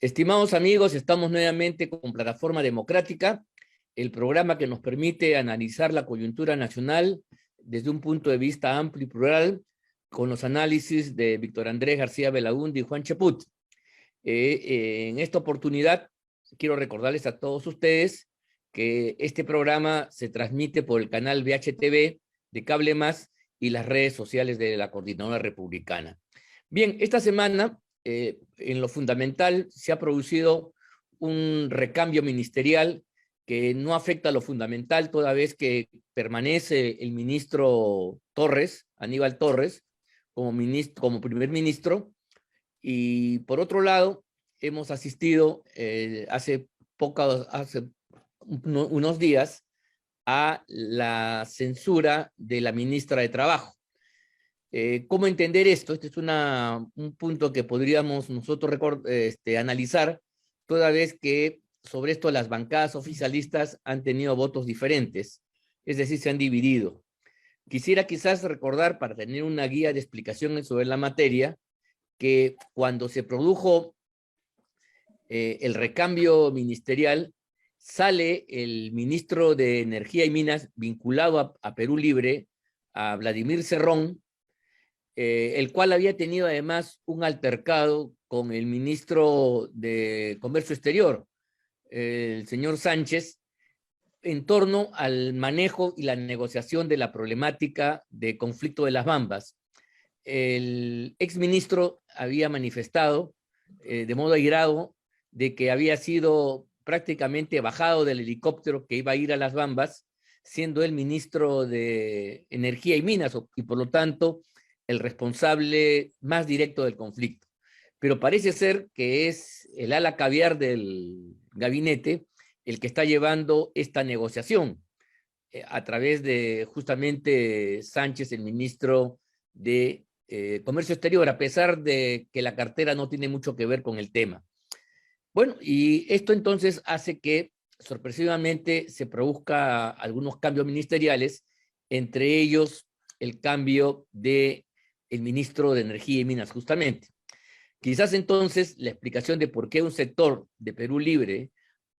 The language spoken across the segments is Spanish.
Estimados amigos, estamos nuevamente con Plataforma Democrática, el programa que nos permite analizar la coyuntura nacional desde un punto de vista amplio y plural, con los análisis de Víctor Andrés García Belaúnde y Juan Cheput. En esta oportunidad, quiero recordarles a todos ustedes que este programa se transmite por el canal VHTV de Cable Más y las redes sociales de la Coordinadora Republicana. Bien, esta semana, en lo fundamental, se ha producido un recambio ministerial que no afecta a lo fundamental, toda vez que permanece el ministro Torres, Aníbal Torres, como primer ministro, y por otro lado, hemos asistido hace unos días a la censura de la ministra de Trabajo. ¿Cómo entender esto? Este es un punto que podríamos nosotros analizar, toda vez que sobre esto las bancadas oficialistas han tenido votos diferentes, es decir, se han dividido. Quisiera quizás recordar, para tener una guía de explicación sobre la materia, que cuando se produjo el recambio ministerial, sale el ministro de Energía y Minas vinculado a Perú Libre, a Vladimir Cerrón, el cual había tenido además un altercado con el ministro de Comercio Exterior, el señor Sánchez, en torno al manejo y la negociación de la problemática de conflicto de las Bambas. El exministro había manifestado de modo airado de que había sido prácticamente bajado del helicóptero que iba a ir a las Bambas, siendo el ministro de Energía y Minas, y por lo tanto el responsable más directo del conflicto. Pero parece ser que es el ala caviar del gabinete el que está llevando esta negociación, a través de justamente Sánchez, el ministro de Comercio Exterior, a pesar de que la cartera no tiene mucho que ver con el tema. Bueno, y esto entonces hace que sorpresivamente se produzca algunos cambios ministeriales, entre ellos el cambio de el ministro de Energía y Minas, justamente. Quizás entonces la explicación de por qué un sector de Perú Libre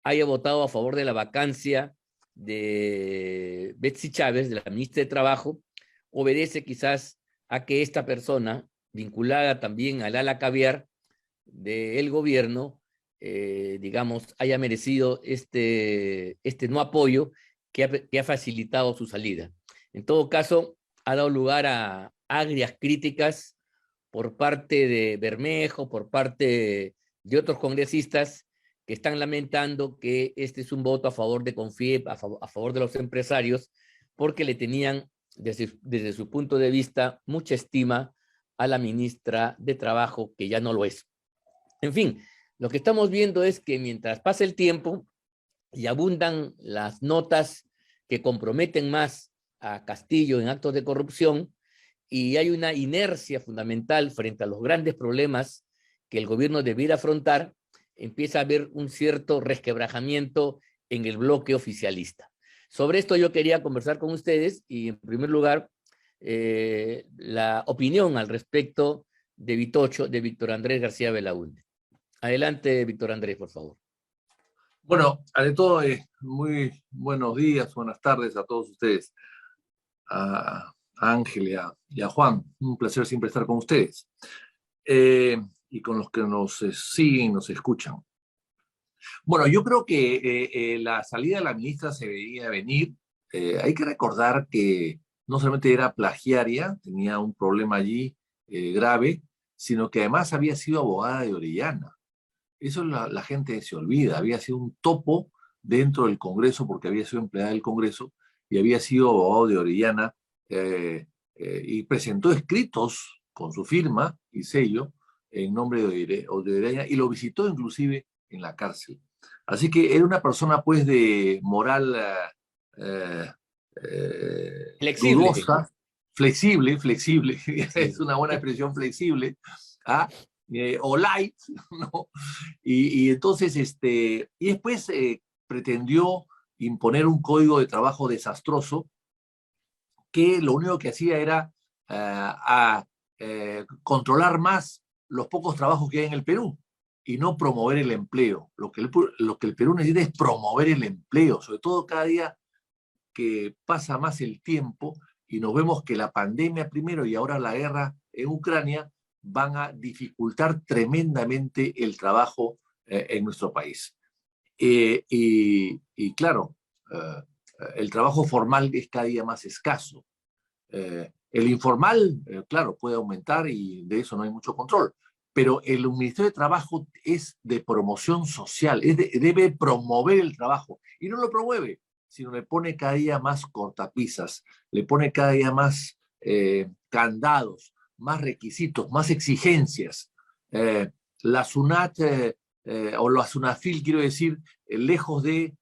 haya votado a favor de la vacancia de Betsy Chávez, de la ministra de Trabajo, obedece quizás a que esta persona, vinculada también al ala caviar del gobierno, digamos, haya merecido este no apoyo que ha facilitado su salida. En todo caso, ha dado lugar a agrias críticas por parte de Bermejo, por parte de otros congresistas que están lamentando que este es un voto a favor de Confiep, a favor de los empresarios, porque le tenían, desde su punto de vista, mucha estima a la ministra de Trabajo, que ya no lo es. En fin, lo que estamos viendo es que mientras pasa el tiempo y abundan las notas que comprometen más a Castillo en actos de corrupción, y hay una inercia fundamental frente a los grandes problemas que el gobierno debiera afrontar, empieza a haber un cierto resquebrajamiento en el bloque oficialista. Sobre esto yo quería conversar con ustedes y, en primer lugar, la opinión al respecto de Vitocho, de Víctor Andrés García Belaúnde. Adelante, Víctor Andrés, por favor. Bueno, ante todo, muy buenos días, buenas tardes a todos ustedes. A Ángel y a Juan, un placer siempre estar con ustedes. Y con los que nos siguen, nos escuchan. Bueno, yo creo que la salida de la ministra se veía venir. Hay que recordar que no solamente era plagiaria, tenía un problema allí grave, sino que además había sido abogada de Orellana. Eso la gente se olvida. Había sido un topo dentro del Congreso porque había sido empleada del Congreso y había sido abogado de Orellana y presentó escritos con su firma y sello en nombre de Orellana y lo visitó inclusive en la cárcel. Así que era una persona pues de moral Flexible. dudosa, flexible, sí. Es una buena expresión, flexible, o light, ¿no? Y entonces, y después pretendió imponer un código de trabajo desastroso que lo único que hacía era controlar más los pocos trabajos que hay en el Perú y no promover el empleo. Lo que el Perú necesita es promover el empleo, sobre todo cada día que pasa más el tiempo y nos vemos que la pandemia primero y ahora la guerra en Ucrania van a dificultar tremendamente el trabajo en nuestro país. Y claro, eh, el trabajo formal es cada día más escaso. El informal, claro, puede aumentar y de eso no hay mucho control. Pero el Ministerio de Trabajo es de promoción social, debe promover el trabajo y no lo promueve, sino le pone cada día más cortapisas, le pone cada día más candados, más requisitos, más exigencias. La SUNAT o la SUNAFIL, quiero decir, lejos de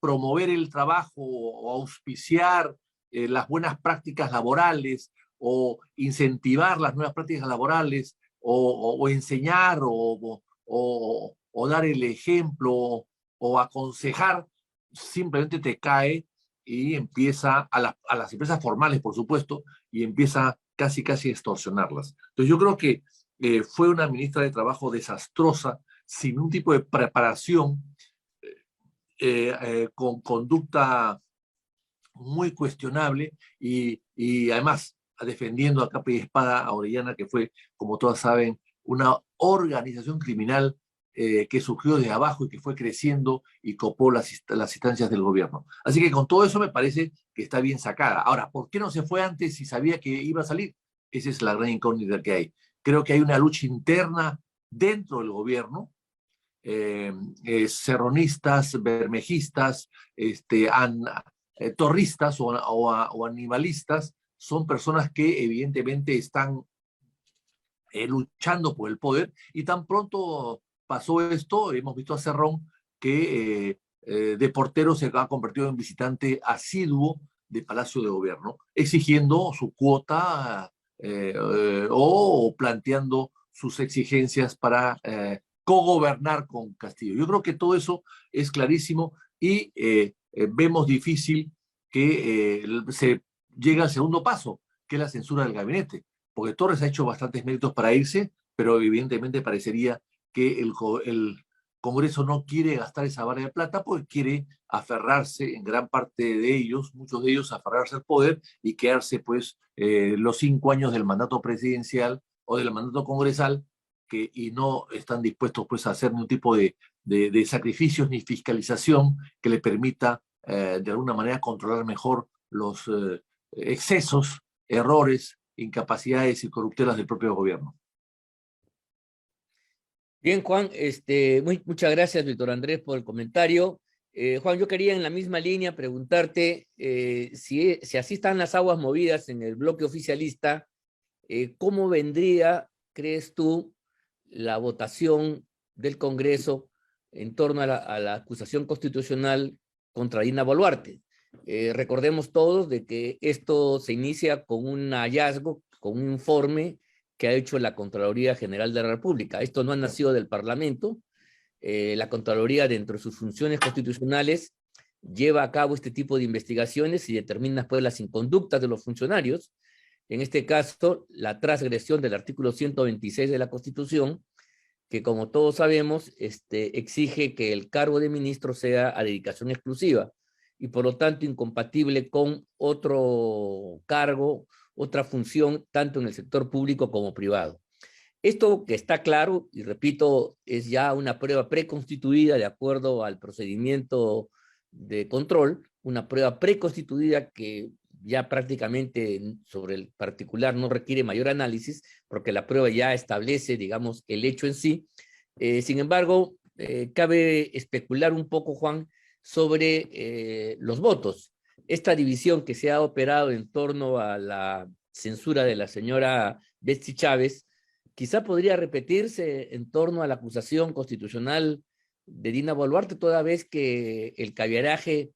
promover el trabajo o auspiciar las buenas prácticas laborales o incentivar las nuevas prácticas laborales o enseñar o dar el ejemplo o aconsejar, simplemente te cae y empieza a las empresas formales, por supuesto, y empieza casi a extorsionarlas. Entonces yo creo que fue una ministra de Trabajo desastrosa, sin un tipo de preparación, con conducta muy cuestionable y además defendiendo a capa y espada a Orellana, que fue, como todas saben, una organización criminal que surgió de abajo y que fue creciendo y copó las instancias del gobierno. Así que con todo eso me parece que está bien sacada. Ahora, ¿por qué no se fue antes si sabía que iba a salir? Esa es la gran incógnita que hay. Creo que hay una lucha interna dentro del gobierno, serronistas, bermejistas, torristas o animalistas, son personas que evidentemente están luchando por el poder, y tan pronto pasó esto, hemos visto a Cerrón que de portero se ha convertido en visitante asiduo de Palacio de Gobierno, exigiendo su cuota o planteando sus exigencias para cogobernar con Castillo. Yo creo que todo eso es clarísimo y vemos difícil que se llegue al segundo paso, que es la censura del gabinete, porque Torres ha hecho bastantes méritos para irse, pero evidentemente parecería que el Congreso no quiere gastar esa vara de plata porque quiere aferrarse, en gran parte de ellos, muchos de ellos, aferrarse al poder y quedarse pues los 5 años del mandato presidencial o del mandato congresal, y no están dispuestos pues a hacer ningún tipo de sacrificios ni fiscalización que le permita de alguna manera controlar mejor los excesos, errores, incapacidades y corruptelas del propio gobierno. Bien, Juan, muchas gracias, Víctor Andrés, por el comentario. Juan, yo quería en la misma línea preguntarte si así están las aguas movidas en el bloque oficialista, ¿cómo vendría, crees tú, la votación del Congreso en torno a la acusación constitucional contra Dina Boluarte? Recordemos todos de que esto se inicia con un hallazgo, con un informe que ha hecho la Contraloría General de la República. Esto no ha nacido del Parlamento. La Contraloría, dentro de sus funciones constitucionales, lleva a cabo este tipo de investigaciones y determina después las inconductas de los funcionarios. En este caso, la transgresión del artículo 126 de la Constitución, que como todos sabemos, exige que el cargo de ministro sea a dedicación exclusiva y por lo tanto incompatible con otro cargo, otra función, tanto en el sector público como privado. Esto que está claro, y repito, es ya una prueba preconstituida de acuerdo al procedimiento de control, una prueba preconstituida que ya prácticamente sobre el particular no requiere mayor análisis, porque la prueba ya establece, digamos, el hecho en sí. Sin embargo, cabe especular un poco, Juan, sobre los votos. Esta división que se ha operado en torno a la censura de la señora Betsy Chávez, quizá podría repetirse en torno a la acusación constitucional de Dina Boluarte, toda vez que el caviaraje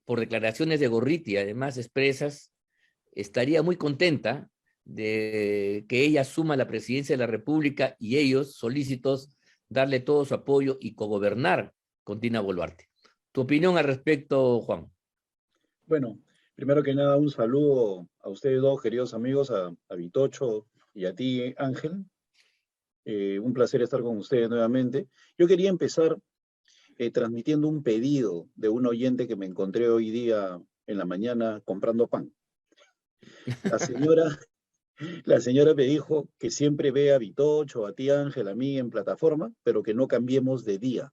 por declaraciones de Gorriti, además expresas, estaría muy contenta de que ella asuma la presidencia de la República y ellos solícitos darle todo su apoyo y cogobernar con Dina Boluarte. ¿Tu opinión al respecto, Juan? Bueno, primero que nada, un saludo a ustedes dos, queridos amigos, a Vitocho y a ti, Ángel. Un placer estar con ustedes nuevamente. Yo quería empezar transmitiendo un pedido de un oyente que me encontré hoy día en la mañana comprando pan. La señora, la señora me dijo que siempre ve a Vitocho, a ti Ángel, a mí en plataforma, pero que no cambiemos de día,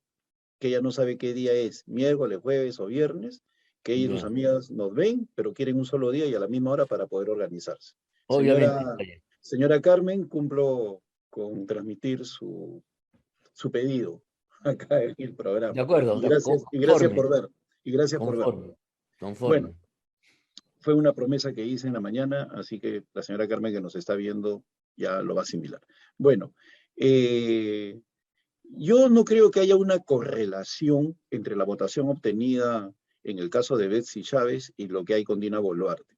que ella no sabe qué día es, miércoles, jueves o viernes, que ella y sus Ya, amigas nos ven, pero quieren un solo día y a la misma hora para poder organizarse. obviamente. Señora, señora Carmen, cumplo con transmitir su pedido acá en el De programa. acuerdo, Y gracias conforme, por ver. Y gracias por ver. conforme, Bueno, conforme. fue una promesa que hice en la mañana, así que la señora Carmen que nos está viendo ya lo va a asimilar. Bueno, eh, yo no creo que haya una correlación entre la votación obtenida en el caso de Betsy Chávez y lo que hay con Dina Boluarte.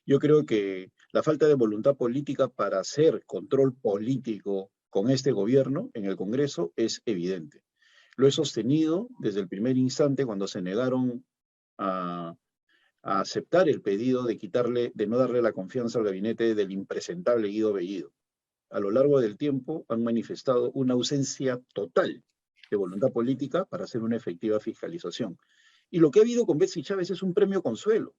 Yo creo que la falta de voluntad política para hacer control político con este gobierno en el Congreso es evidente. Lo he sostenido desde el primer instante cuando se negaron a, a aceptar el pedido de quitarle, de no darle la confianza al gabinete del impresentable Guido Bellido. A lo largo del tiempo han manifestado una ausencia total de voluntad política para hacer una efectiva fiscalización. Y lo que ha habido con Betsy Chávez es un premio consuelo.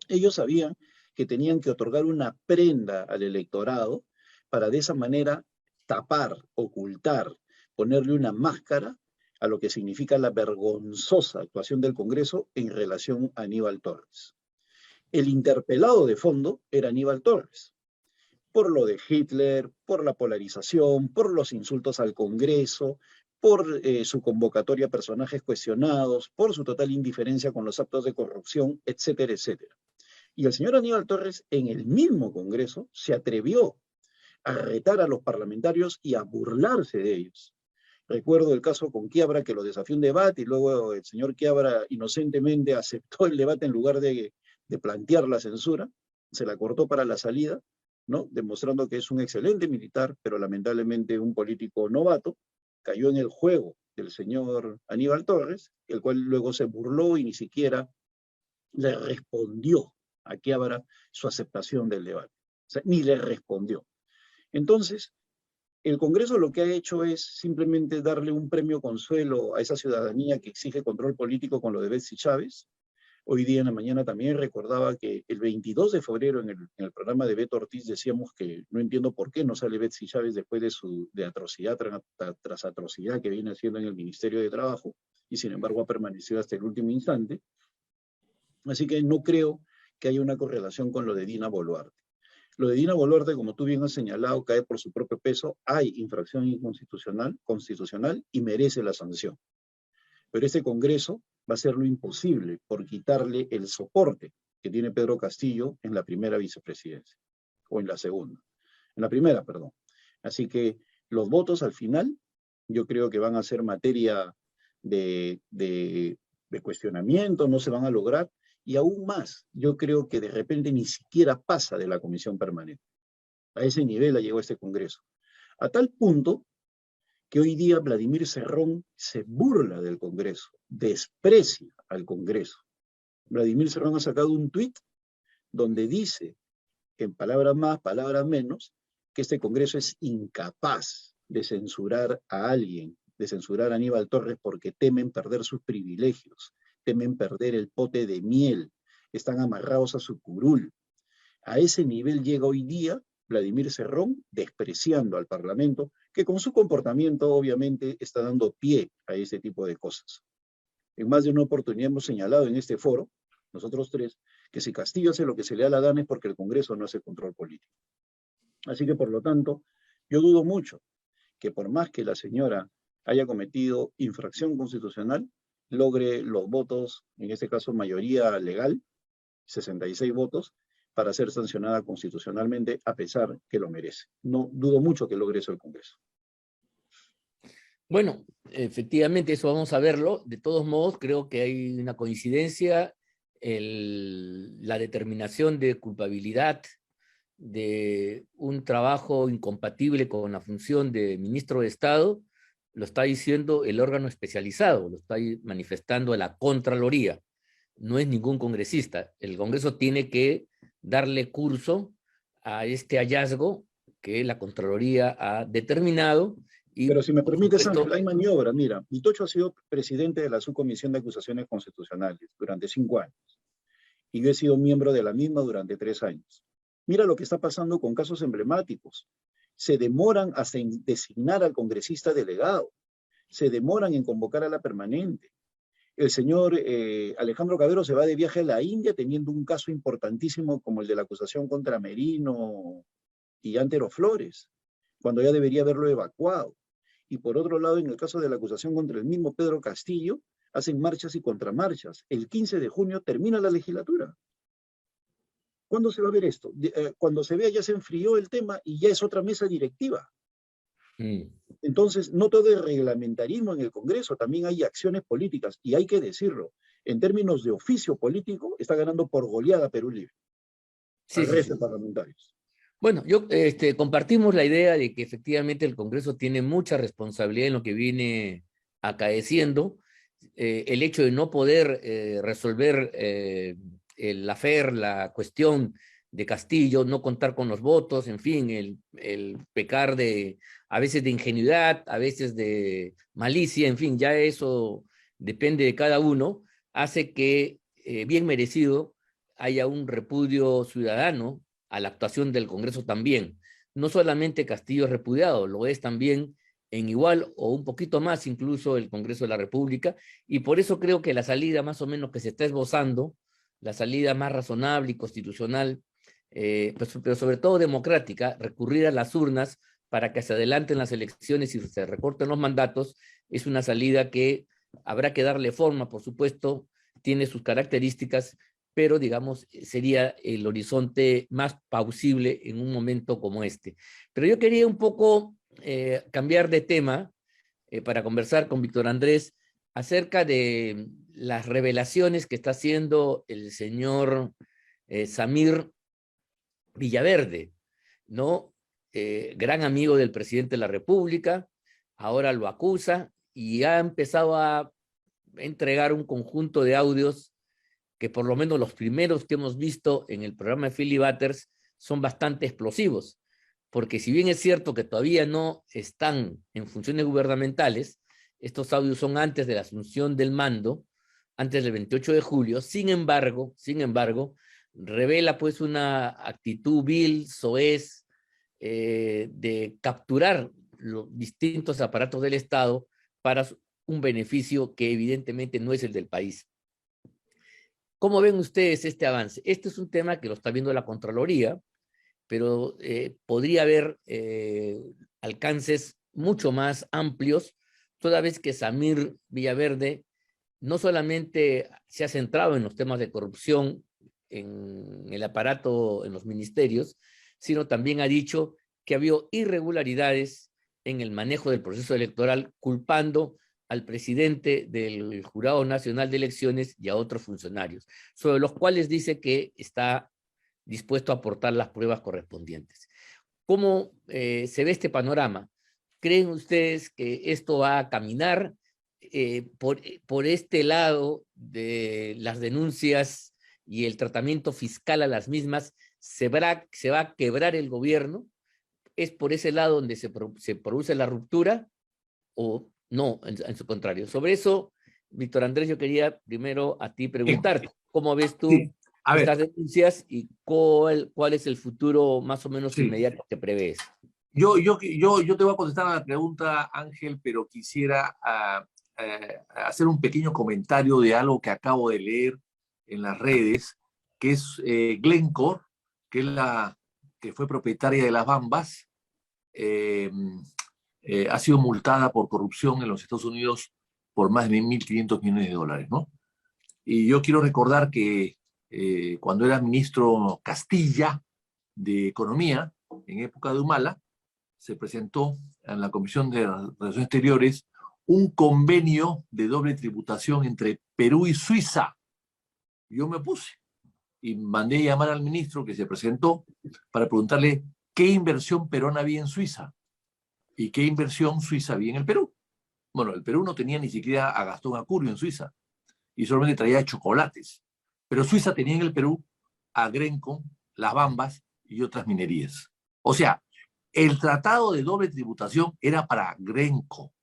Ellos sabían que tenían que otorgar una prenda al electorado para de esa manera tapar, ocultar, ponerle una máscara a lo que significa la vergonzosa actuación del Congreso en relación a Aníbal Torres. El interpelado de fondo era Aníbal Torres, por lo de Hitler, por la polarización, por los insultos al Congreso, por su convocatoria a personajes cuestionados, por su total indiferencia con los actos de corrupción, etcétera, etcétera. Y el señor Aníbal Torres en el mismo Congreso se atrevió a retar a los parlamentarios y a burlarse de ellos. Recuerdo el caso con Quiabra, que lo desafió un debate y luego el señor Quiabra inocentemente aceptó el debate en lugar de plantear la censura, se la cortó para la salida, ¿no? Demostrando que es un excelente militar, pero lamentablemente un político novato, cayó en el juego del señor Aníbal Torres, el cual luego se burló y ni siquiera le respondió a Quiabra su aceptación del debate. O sea, ni le respondió. Entonces, el Congreso lo que ha hecho es simplemente darle un premio consuelo a esa ciudadanía que exige control político con lo de Betsy Chávez. Hoy día en la mañana también recordaba que el 22 de febrero en el programa de Beto Ortiz decíamos que no entiendo por qué no sale Betsy Chávez después de atrocidad tras atrocidad que viene haciendo en el Ministerio de Trabajo y sin embargo ha permanecido hasta el último instante. Así que no creo que haya una correlación con lo de Dina Boluarte. Lo de Dina Boluarte, como tú bien has señalado, cae por su propio peso, hay infracción constitucional y merece la sanción. Pero este Congreso va a hacer lo imposible por quitarle el soporte que tiene Pedro Castillo en la primera vicepresidencia, o en la segunda, en la primera, perdón. Así que los votos al final, yo creo que van a ser materia de cuestionamiento, no se van a lograr, y aún más, yo creo que de repente ni siquiera pasa de la comisión permanente. A ese nivel ha llegado este Congreso. A tal punto que hoy día Vladimir Cerrón se burla del Congreso, desprecia al Congreso. Vladimir Cerrón ha sacado un tuit donde dice, en palabras más, palabras menos, que este Congreso es incapaz de censurar a alguien, de censurar a Aníbal Torres porque temen perder sus privilegios, temen perder el pote de miel, están amarrados a su curul. A ese nivel llega hoy día Vladimir Cerrón, despreciando al Parlamento, que con su comportamiento obviamente está dando pie a ese tipo de cosas. En más de una oportunidad hemos señalado en este foro, nosotros tres, que si Castillo hace lo que se le da la gana es porque el Congreso no hace control político. Así que por lo tanto, yo dudo mucho que por más que la señora haya cometido infracción constitucional, logre los votos, en este caso mayoría legal, 66 votos, para ser sancionada constitucionalmente, a pesar que lo merece. No dudo mucho que logre eso el Congreso. Bueno, efectivamente eso vamos a verlo. De todos modos, creo que hay una coincidencia, la determinación de culpabilidad de un trabajo incompatible con la función de ministro de Estado, lo está diciendo el órgano especializado, lo está manifestando la Contraloría, no es ningún congresista. El Congreso tiene que darle curso a este hallazgo que la Contraloría ha determinado. Y, pero si me por permites, supuesto, Ángel, hay maniobra. Mira, Itocho ha sido presidente de la Subcomisión de Acusaciones Constitucionales durante 5 años. Y yo he sido miembro de la misma durante 3 años. Mira lo que está pasando con casos emblemáticos. Se demoran hasta en designar al congresista delegado. Se demoran en convocar a la permanente. El señor Alejandro Cabero se va de viaje a la India teniendo un caso importantísimo como el de la acusación contra Merino y Antero Flores, cuando ya debería haberlo evacuado. Y por otro lado, en el caso de la acusación contra el mismo Pedro Castillo, hacen marchas y contramarchas. El 15 de junio termina la legislatura. ¿Cuándo se va a ver esto? Cuando se vea ya se enfrió el tema y ya es otra mesa directiva. Entonces, no todo es reglamentarismo en el Congreso, también hay acciones políticas, y hay que decirlo, en términos de oficio político, está ganando por goleada Perú Libre, al resto de parlamentarios. Bueno, compartimos la idea de que efectivamente el Congreso tiene mucha responsabilidad en lo que viene acaeciendo. El hecho de no poder resolver la cuestión de Castillo, no contar con los votos, en fin, el pecar a veces de ingenuidad, a veces de malicia, en fin, ya eso depende de cada uno, hace que bien merecido haya un repudio ciudadano a la actuación del Congreso también. No solamente Castillo es repudiado, lo es también en igual o un poquito más incluso el Congreso de la República, y por eso creo que la salida más o menos que se está esbozando, la salida más razonable y constitucional, pero sobre todo democrática, recurrir a las urnas para que se adelanten las elecciones y se recorten los mandatos, es una salida que habrá que darle forma, por supuesto, tiene sus características, pero digamos sería el horizonte más plausible en un momento como este. Pero yo quería un poco cambiar de tema para conversar con Víctor Andrés acerca de las revelaciones que está haciendo el señor Samir Villaverde, ¿no? Gran amigo del presidente de la República, ahora lo acusa y ha empezado a entregar un conjunto de audios que por lo menos los primeros que hemos visto en el programa de Philly Butters son bastante explosivos, porque si bien es cierto que todavía no están en funciones gubernamentales, estos audios son antes de la asunción del mando, antes del 28 de julio, sin embargo, revela pues una actitud vil, soez, de capturar los distintos aparatos del Estado para un beneficio que evidentemente no es el del país. ¿Cómo ven ustedes este avance? Este es un tema que lo está viendo la Contraloría, pero podría haber alcances mucho más amplios, toda vez que Samir Villaverde no solamente se ha centrado en los temas de corrupción en el aparato, en los ministerios, sino también ha dicho que había irregularidades en el manejo del proceso electoral, culpando al presidente del Jurado Nacional de Elecciones y a otros funcionarios, sobre los cuales dice que está dispuesto a aportar las pruebas correspondientes. ¿Cómo se ve este panorama? ¿Creen ustedes que esto va a caminar por este lado de las denuncias y el tratamiento fiscal a las mismas? ¿Se va a quebrar el gobierno? ¿Es por ese lado donde se produce la ruptura o no, en su contrario? Sobre eso, Víctor Andrés, yo quería primero a ti preguntarte, ¿cómo ves tú estas denuncias y cuál es el futuro más o menos inmediato que prevés? Yo te voy a contestar a la pregunta, Ángel, pero quisiera hacer un pequeño comentario de algo que acabo de leer en las redes, que es Glencore, que es que fue propietaria de las Bambas, ha sido multada por corrupción en los Estados Unidos por más de $1.500 millones, ¿no? Y yo quiero recordar que cuando era ministro Castilla de Economía, en época de Humala, se presentó en la Comisión de Relaciones Exteriores un convenio de doble tributación entre Perú y Suiza. Yo me opuse y mandé llamar al ministro que se presentó para preguntarle qué inversión peruana había en Suiza y qué inversión suiza había en el Perú. Bueno, el Perú no tenía ni siquiera a Gastón Acurio en Suiza y solamente traía chocolates. Pero Suiza tenía en el Perú a Grenco, las Bambas y otras minerías. O sea, el tratado de doble tributación era para Grenco.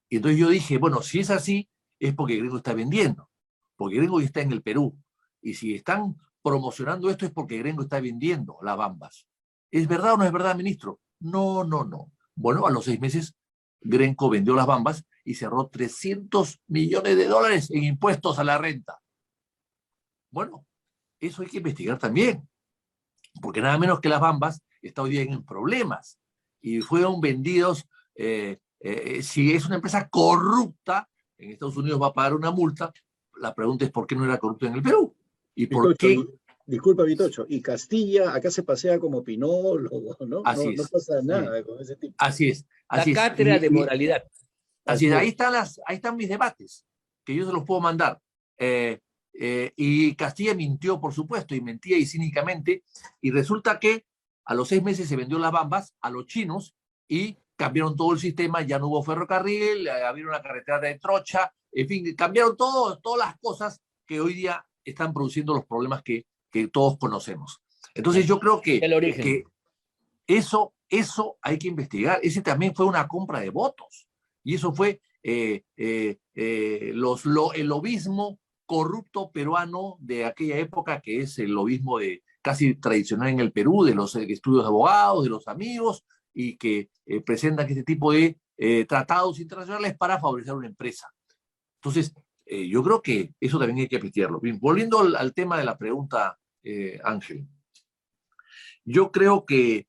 Y entonces yo dije, bueno, si es así, es porque Grenco está vendiendo, porque Grenco está en el Perú. Y si están promocionando esto es porque Grenco está vendiendo las bambas. ¿Es verdad o no es verdad, ministro? No, no, no. Bueno, a los 6 meses, Grenco vendió las bambas y cerró $300 millones en impuestos a la renta. Bueno, eso hay que investigar también, porque nada menos que las bambas está hoy día en problemas y fueron vendidos. Si es una empresa corrupta, en Estados Unidos va a pagar una multa. La pregunta es por qué no era corrupta en el Perú. ¿Y por Vitocho, qué? disculpa, Vitocho, y Castilla acá se pasea como pinólogo, ¿no? Así No es. pasa nada con ese tipo. Así es. La Así es. cátedra de moralidad. Así es. Así Ahí es. están mis debates, que yo se los puedo mandar. Y Castilla mintió, por supuesto, y mentía y cínicamente, y resulta que a los 6 meses se vendió las bambas a los chinos y cambiaron todo el sistema, ya no hubo ferrocarril, abrieron la carretera de trocha, en fin, cambiaron todas las cosas que hoy día están produciendo los problemas que todos conocemos. Entonces yo creo El origen. que eso hay que investigar. Ese también fue una compra de votos. Y eso fue el lobismo corrupto peruano de aquella época, que es el lobismo de casi tradicional en el Perú, de los estudios de abogados, de los amigos, y que presentan este tipo de tratados internacionales para favorecer una empresa. Entonces, yo creo que eso también hay que investigarlo. Bien, volviendo al tema de la pregunta, Ángel. Yo creo que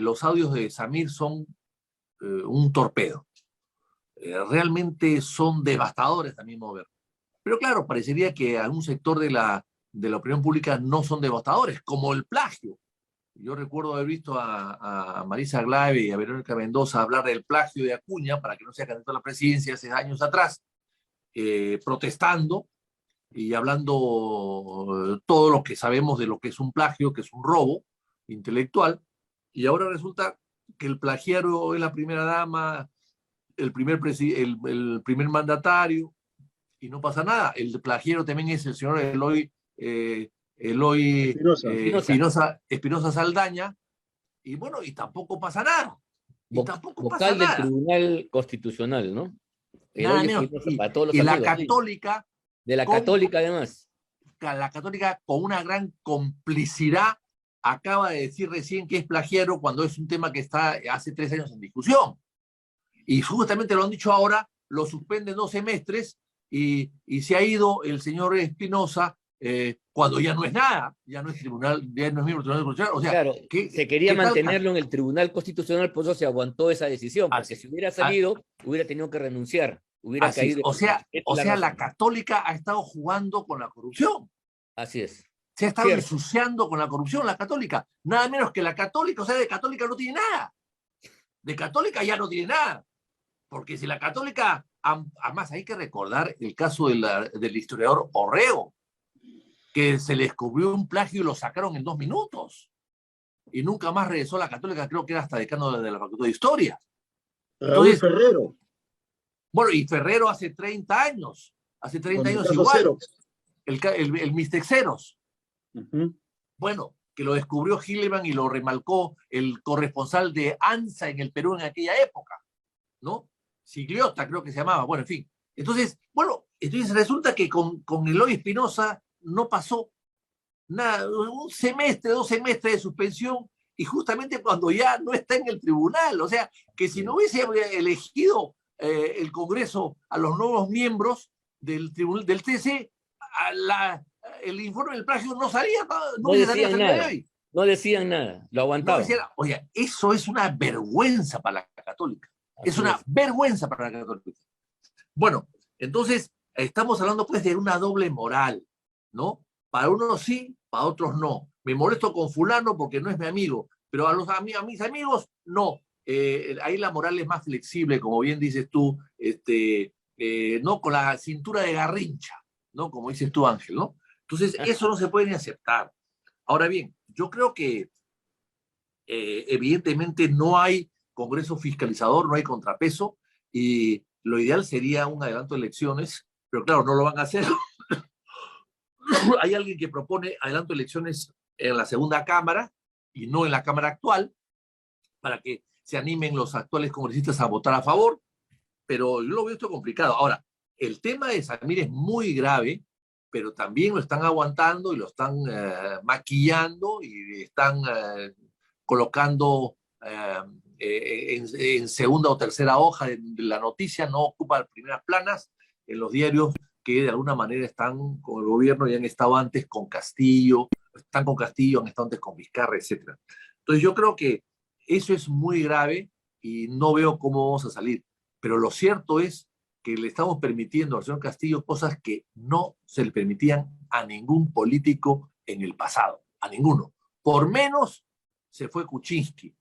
los audios de Samir son un torpedo. Realmente son devastadores a mi mover. Pero claro, parecería que algún sector de la opinión pública no son devastadores, como el plagio. Yo recuerdo haber visto a Marisa Glave y a Verónica Mendoza hablar del plagio de Acuña para que no sea candidato a la presidencia hace años atrás, protestando y hablando todo lo que sabemos de lo que es un plagio, que es un robo intelectual, y ahora resulta que el plagiario es la primera dama, el primer mandatario, y no pasa nada. El plagiario también es el señor Eloy Espinosa Saldaña, y bueno, y tampoco pasa nada. Y tampoco pasa Vocal del nada. Tribunal Constitucional, ¿no? Nada Eloy menos. Espinosa, para todos los Y la amigos. Católica, De la Católica, además. la Católica, con una gran complicidad, acaba de decir recién que es plagiario cuando es un tema que está hace 3 años en discusión. Y justamente lo han dicho ahora, lo suspenden 2 semestres y se ha ido el señor Espinosa cuando ya no es nada, ya no es tribunal, ya no es miembro del Tribunal Constitucional. O sea, claro, se quería mantenerlo en el Tribunal Constitucional, por eso se aguantó esa decisión, porque si hubiera salido, hubiera tenido que renunciar, hubiera caído. O sea, la Católica ha estado jugando con la corrupción. Así es. Se ha estado ensuciando con la corrupción la Católica. Nada menos que la Católica, o sea, de Católica no tiene nada. De Católica ya no tiene nada. Porque si la Católica, además hay que recordar el caso del historiador Orrego, que se le descubrió un plagio y lo sacaron en 2 minutos. Y nunca más regresó a la Católica, creo que era hasta decano de la Facultad de Historia. Raúl Ferrero. Bueno, y Ferrero hace 30 años. Hace 30 años igual. El Mistexeros. Bueno, que lo descubrió Hilleman y lo remarcó el corresponsal de ANSA en el Perú en aquella época, ¿no? Sigliota creo que se llamaba, bueno, en fin. Entonces resulta que con Eloy Espinosa no pasó nada, 1 semestre, 2 semestres de suspensión, y justamente cuando ya no está en el tribunal. O sea, que si no hubiese elegido el Congreso a los nuevos miembros del tribunal, del TC, el informe del plagio no salía, no decían nada. No decían nada, lo aguantaban. Oye, eso es una vergüenza para la Católica. Es una vergüenza para la Católica. Bueno, entonces estamos hablando pues de una doble moral, ¿no? Para unos sí, para otros no. Me molesto con fulano porque no es mi amigo, pero a mis amigos no. Ahí la moral es más flexible, como bien dices tú, no con la cintura de Garrincha, ¿no? Como dices tú, Ángel, ¿no? Entonces, eso no se puede ni aceptar. Ahora bien, yo creo que evidentemente no hay Congreso fiscalizador, no hay contrapeso, y lo ideal sería un adelanto de elecciones, pero claro, no lo van a hacer. Hay alguien que propone adelanto de elecciones en la segunda cámara y no en la cámara actual, para que se animen los actuales congresistas a votar a favor, pero yo lo veo esto complicado. Ahora, el tema de Samir es muy grave, pero también lo están aguantando y lo están maquillando y están colocando en segunda o tercera hoja de la noticia, no ocupa primeras planas en los diarios que de alguna manera están con el gobierno y han estado antes con Castillo, están con Castillo, han estado antes con Vizcarra, etc. Entonces yo creo que eso es muy grave y no veo cómo vamos a salir. Pero lo cierto es que le estamos permitiendo al señor Castillo cosas que no se le permitían a ningún político en el pasado, a ninguno. Por menos se fue Kuczynski,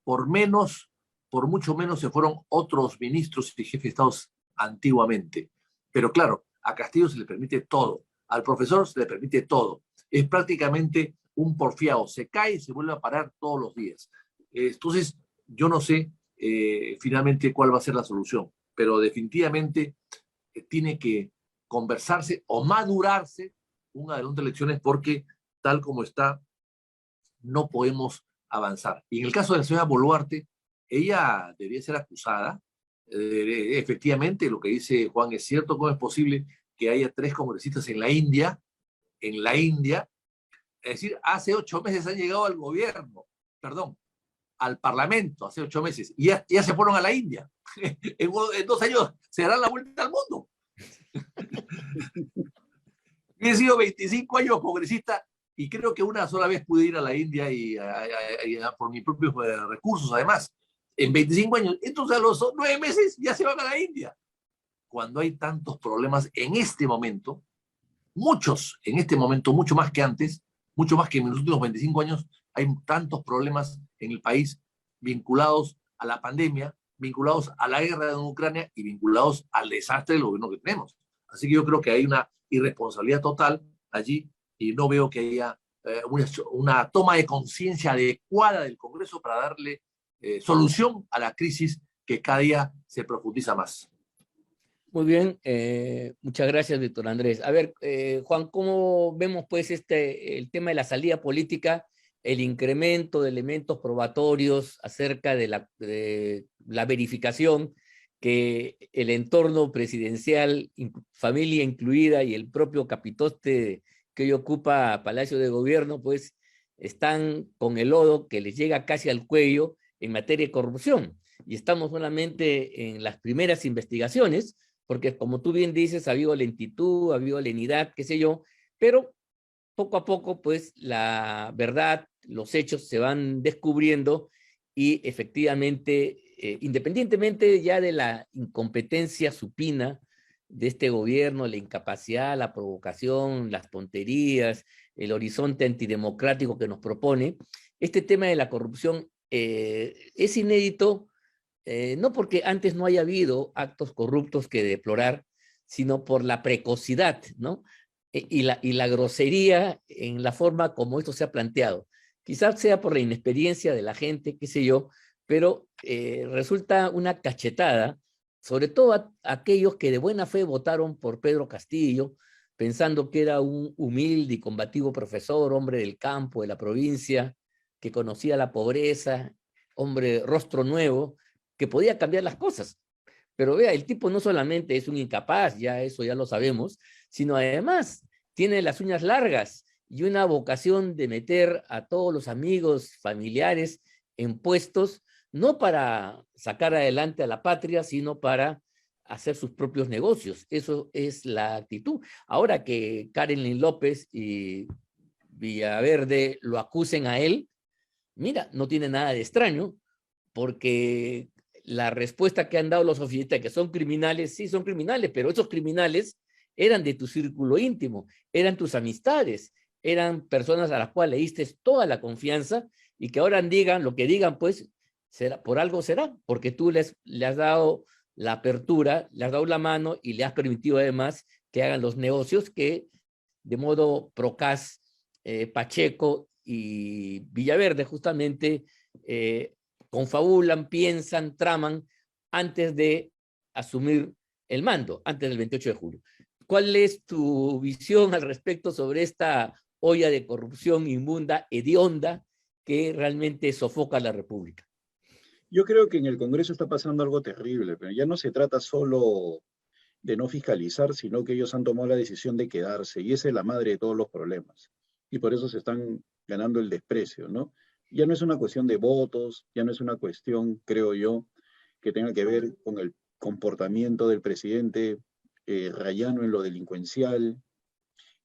por mucho menos se fueron otros ministros y jefes de Estado antiguamente. Pero claro, a Castillo se le permite todo, al profesor se le permite todo. Es prácticamente un porfiado, se cae y se vuelve a parar todos los días. Entonces, yo no sé finalmente cuál va a ser la solución, pero definitivamente tiene que conversarse o madurarse un adelanto de elecciones porque tal como está, no podemos avanzar. Y en el caso de la señora Boluarte, ella debería ser acusada. Efectivamente, lo que dice Juan es cierto. ¿Cómo es posible que haya 3 congresistas en la India? En la India, es decir, hace 8 meses han llegado al gobierno, perdón, al Parlamento, hace 8 meses, y ya se fueron a la India. En 2 años se darán la vuelta al mundo. He sido 25 años congresista y creo que una sola vez pude ir a la India y por mis propios recursos, además, en 25 años. Entonces a los 9 meses ya se van a la India. Cuando hay tantos problemas en este momento, muchos en este momento, mucho más que antes, mucho más que en los últimos 25 años, hay tantos problemas en el país vinculados a la pandemia, vinculados a la guerra en Ucrania y vinculados al desastre del gobierno que tenemos. Así que yo creo que hay una irresponsabilidad total allí y no veo que haya una toma de conciencia adecuada del Congreso para darle solución a la crisis que cada día se profundiza más. Muy bien, muchas gracias, Víctor Andrés. A ver, Juan, ¿cómo vemos pues el tema de la salida política, el incremento de elementos probatorios acerca de la verificación que el entorno presidencial, familia incluida, y el propio capitoste que hoy ocupa Palacio de Gobierno, pues están con el lodo que les llega casi al cuello en materia de corrupción? Y estamos solamente en las primeras investigaciones, porque como tú bien dices, ha habido lentitud, ha habido lenidad, qué sé yo, pero poco a poco, pues, la verdad, los hechos se van descubriendo y efectivamente, independientemente ya de la incompetencia supina de este gobierno, la incapacidad, la provocación, las tonterías, el horizonte antidemocrático que nos propone, este tema de la corrupción es inédito. No porque antes no haya habido actos corruptos que deplorar, sino por la precocidad, ¿no? Y la grosería en la forma como esto se ha planteado. Quizás sea por la inexperiencia de la gente, qué sé yo, pero resulta una cachetada, sobre todo a aquellos que de buena fe votaron por Pedro Castillo, pensando que era un humilde y combativo profesor, hombre del campo, de la provincia, que conocía la pobreza, hombre rostro nuevo, que podía cambiar las cosas. Pero vea, el tipo no solamente es un incapaz, ya eso ya lo sabemos, sino además tiene las uñas largas y una vocación de meter a todos los amigos, familiares en puestos, no para sacar adelante a la patria, sino para hacer sus propios negocios. Eso es la actitud. Ahora que Karen López y Villaverde lo acusen a él, mira, no tiene nada de extraño, porque la respuesta que han dado los oficialistas, que son criminales, sí son criminales, pero esos criminales eran de tu círculo íntimo, eran tus amistades, eran personas a las cuales le diste toda la confianza y que ahora digan lo que digan, pues será, por algo será, porque tú le has dado la apertura, le has dado la mano y le has permitido además que hagan los negocios que de modo procaz Pacheco y Villaverde justamente confabulan, piensan, traman antes de asumir el mando, antes del 28 de julio. ¿Cuál es tu visión al respecto sobre esta olla de corrupción inmunda, hedionda, que realmente sofoca a la República? Yo creo que en el Congreso está pasando algo terrible, pero ya no se trata solo de no fiscalizar, sino que ellos han tomado la decisión de quedarse, y esa es la madre de todos los problemas. Y por eso se están ganando el desprecio, ¿no? Ya no es una cuestión de votos, ya no es una cuestión, creo yo, que tenga que ver con el comportamiento del presidente rayano en lo delincuencial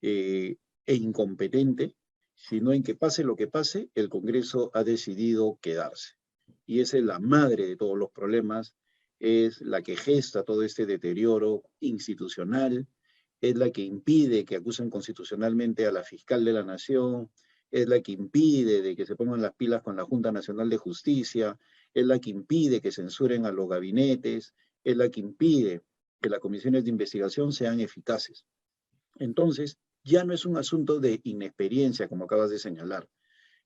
e incompetente, sino en que pase lo que pase, el Congreso ha decidido quedarse. Y esa es la madre de todos los problemas, es la que gesta todo este deterioro institucional, es la que impide que acusen constitucionalmente a la fiscal de la Nación, es la que impide de que se pongan las pilas con la Junta Nacional de Justicia, es la que impide que censuren a los gabinetes, es la que impide que las comisiones de investigación sean eficaces. Entonces, ya no es un asunto de inexperiencia, como acabas de señalar.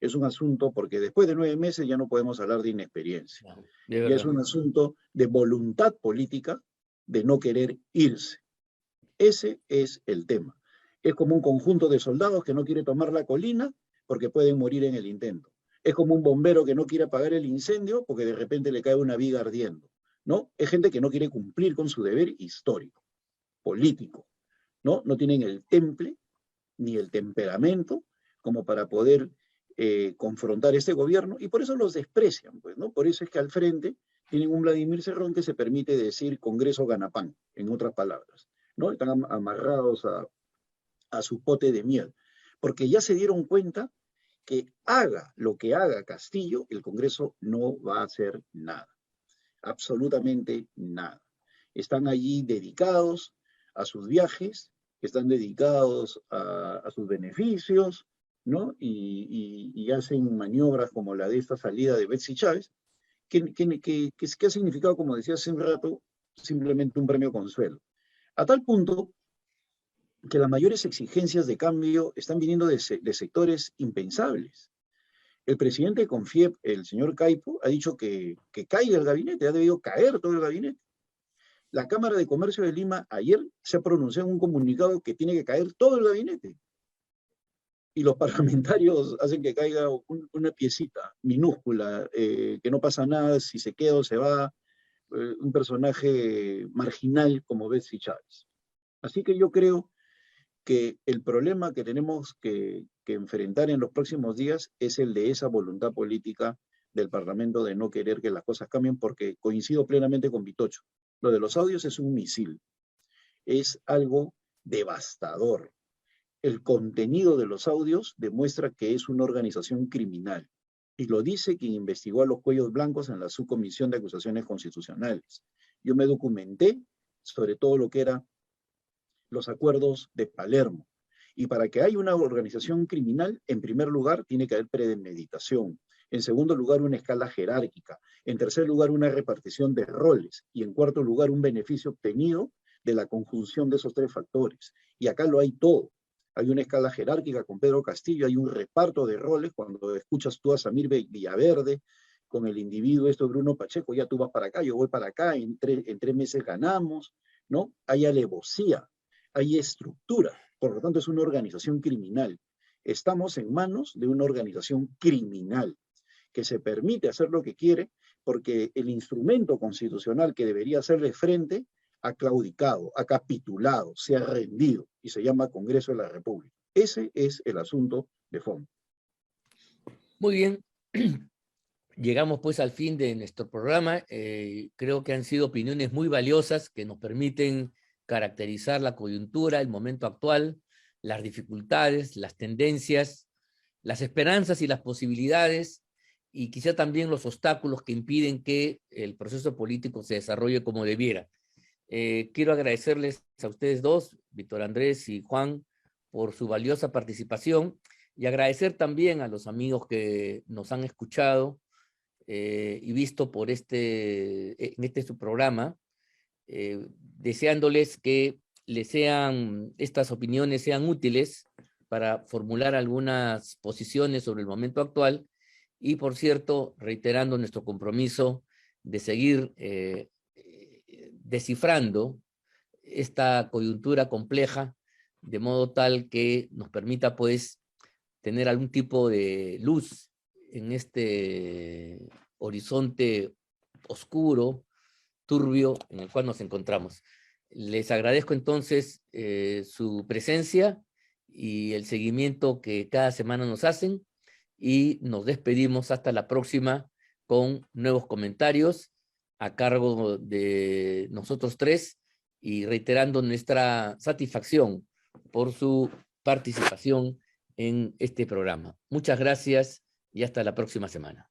Es un asunto porque después de 9 meses ya no podemos hablar de inexperiencia. De Ya es verdad. un asunto de voluntad política de no querer irse. Ese es el tema. Es como un conjunto de soldados que no quiere tomar la colina porque pueden morir en el intento. Es como un bombero que no quiere apagar el incendio porque de repente le cae una viga ardiendo. ¿No? Es gente que no quiere cumplir con su deber histórico, político. ¿No? No tienen el temple ni el temperamento como para poder confrontar este gobierno, y por eso los desprecian, pues, ¿no? Por eso es que al frente tienen un Vladimir Cerrón que se permite decir Congreso Ganapán, en otras palabras, ¿no? Están amarrados a su pote de miel, porque ya se dieron cuenta que haga lo que haga Castillo, el Congreso no va a hacer nada, absolutamente nada. Están allí dedicados a sus viajes, están dedicados a sus beneficios, ¿no? Y hacen maniobras como la de esta salida de Betsy Chávez, que ha significado, como decía hace un rato, simplemente un premio consuelo. A tal punto que las mayores exigencias de cambio están viniendo de sectores impensables. El presidente de Confiep, el señor Caipo, ha dicho que caiga el gabinete, ha debido caer todo el gabinete. La Cámara de Comercio de Lima ayer se ha pronunciado en un comunicado que tiene que caer todo el gabinete. Y los parlamentarios hacen que caiga una piecita minúscula, que no pasa nada si se queda o se va, un personaje marginal como Betsy Chávez. Así que yo creo que el problema que tenemos que enfrentar en los próximos días es el de esa voluntad política del Parlamento de no querer que las cosas cambien, porque coincido plenamente con Vitocho. Lo de los audios es un misil, es algo devastador. El contenido de los audios demuestra que es una organización criminal, y lo dice quien investigó a los Cuellos Blancos en la Subcomisión de Acusaciones Constitucionales. Yo me documenté sobre todo lo que eran los acuerdos de Palermo. Y para que haya una organización criminal, en primer lugar, tiene que haber premeditación. En segundo lugar, una escala jerárquica. En tercer lugar, una repartición de roles. Y en cuarto lugar, un beneficio obtenido de la conjunción de esos tres factores. Y acá lo hay todo. Hay una escala jerárquica con Pedro Castillo, hay un reparto de roles. Cuando escuchas tú a Samir Villaverde con el individuo Bruno Pacheco, ya tú vas para acá, yo voy para acá, en 3 meses ganamos, ¿no? Hay alevosía, hay estructura, por lo tanto es una organización criminal. Estamos en manos de una organización criminal que se permite hacer lo que quiere porque el instrumento constitucional que debería hacerle frente ha claudicado, ha capitulado, se ha rendido y se llama Congreso de la República. Ese es el asunto de fondo. Muy bien. Llegamos pues al fin de nuestro programa. Creo que han sido opiniones muy valiosas que nos permiten caracterizar la coyuntura, el momento actual, las dificultades, las tendencias, las esperanzas y las posibilidades, y quizá también los obstáculos que impiden que el proceso político se desarrolle como debiera. Quiero agradecerles a ustedes dos, Víctor Andrés y Juan, por su valiosa participación, y agradecer también a los amigos que nos han escuchado y visto por en su programa, deseándoles que estas opiniones sean útiles para formular algunas posiciones sobre el momento actual, y por cierto, reiterando nuestro compromiso de seguir descifrando esta coyuntura compleja, de modo tal que nos permita pues tener algún tipo de luz en este horizonte oscuro, turbio en el cual nos encontramos. Les agradezco entonces su presencia y el seguimiento que cada semana nos hacen, y nos despedimos hasta la próxima con nuevos comentarios a cargo de nosotros tres, y reiterando nuestra satisfacción por su participación en este programa. Muchas gracias y hasta la próxima semana.